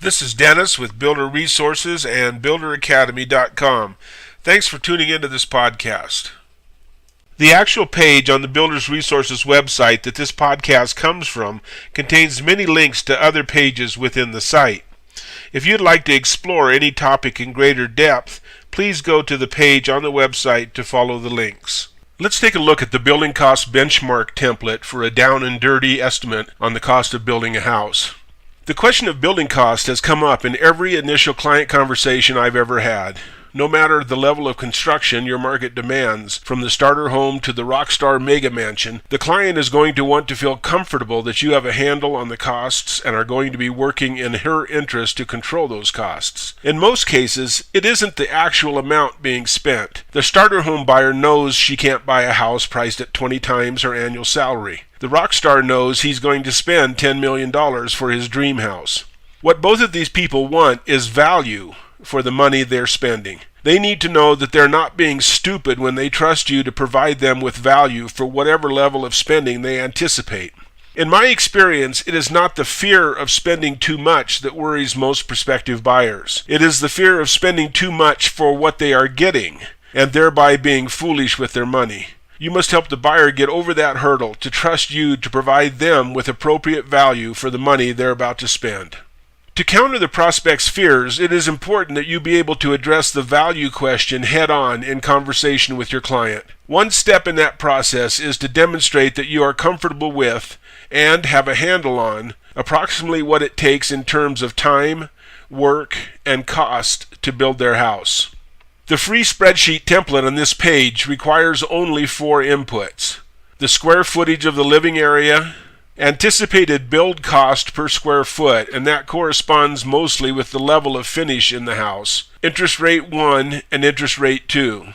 This is Dennis with Builder Resources and BuilderAcademy.com. Thanks for tuning into this podcast. The actual page on the Builders Resources website that this podcast comes from contains many links to other pages within the site. If you'd like to explore any topic in greater depth, please go to the page on the website to follow the links. Let's take a look at the building cost benchmark template for a down and dirty estimate on the cost of building a house. The question of building cost has come up in every initial client conversation I've ever had. No matter the level of construction your market demands, from the starter home to the rockstar mega mansion, the client is going to want to feel comfortable that you have a handle on the costs and are going to be working in her interest to control those costs. In most cases, it isn't the actual amount being spent. The starter home buyer knows she can't buy a house priced at 20 times her annual salary. The rockstar knows he's going to spend $10 million for his dream house. What both of these people want is value for the money they're spending. They need to know that they're not being stupid when they trust you to provide them with value for whatever level of spending they anticipate. In my experience, it is not the fear of spending too much that worries most prospective buyers. It is the fear of spending too much for what they are getting, and thereby being foolish with their money. You must help the buyer get over that hurdle to trust you to provide them with appropriate value for the money they're about to spend. To counter the prospect's fears, it is important that you be able to address the value question head-on in conversation with your client. One step in that process is to demonstrate that you are comfortable with and have a handle on approximately what it takes in terms of time, work, and cost to build their house. The free spreadsheet template on this page requires only 4 inputs: the square footage of the living area, anticipated build cost per square foot, and that corresponds mostly with the level of finish in the house, interest rate 1 and interest rate 2.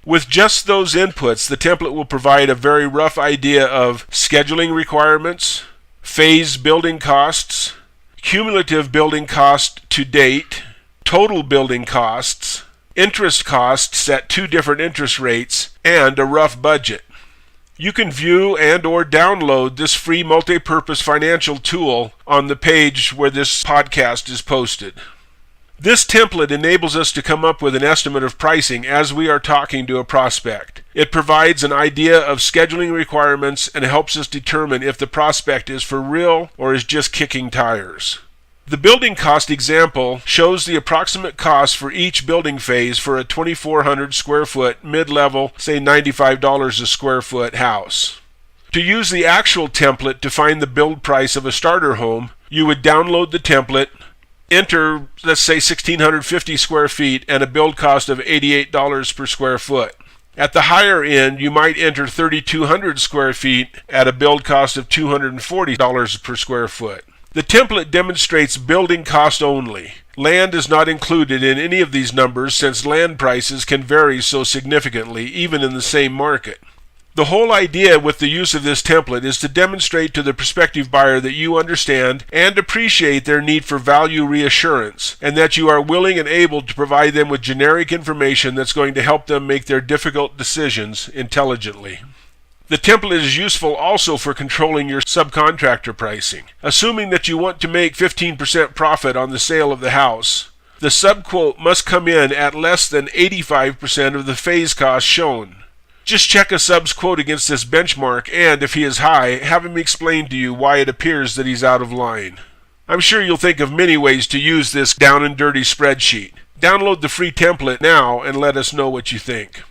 With just those inputs, the template will provide a very rough idea of scheduling requirements, phase building costs, cumulative building cost to date, total building costs, interest costs at 2 different interest rates, and a rough budget. You can view and or download this free multi-purpose financial tool on the page where this podcast is posted. This template enables us to come up with an estimate of pricing as we are talking to a prospect. It provides an idea of scheduling requirements and helps us determine if the prospect is for real or is just kicking tires. The building cost example shows the approximate cost for each building phase for a 2,400 square foot mid-level, say $95 a square foot house. To use the actual template to find the build price of a starter home, you would download the template, enter, let's say 1,650 square feet and a build cost of $88 per square foot. At the higher end, you might enter 3,200 square feet at a build cost of $240 per square foot. The template demonstrates building cost only. Land is not included in any of these numbers since land prices can vary so significantly, even in the same market. The whole idea with the use of this template is to demonstrate to the prospective buyer that you understand and appreciate their need for value reassurance, and that you are willing and able to provide them with generic information that's going to help them make their difficult decisions intelligently. The template is useful also for controlling your subcontractor pricing. Assuming that you want to make 15% profit on the sale of the house, the subquote must come in at less than 85% of the phase cost shown. Just check a sub's quote against this benchmark and, if he is high, have him explain to you why it appears that he's out of line. I'm sure you'll think of many ways to use this down and dirty spreadsheet. Download the free template now and let us know what you think.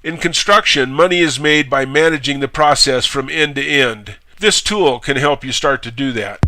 In construction, money is made by managing the process from end to end. This tool can help you start to do that.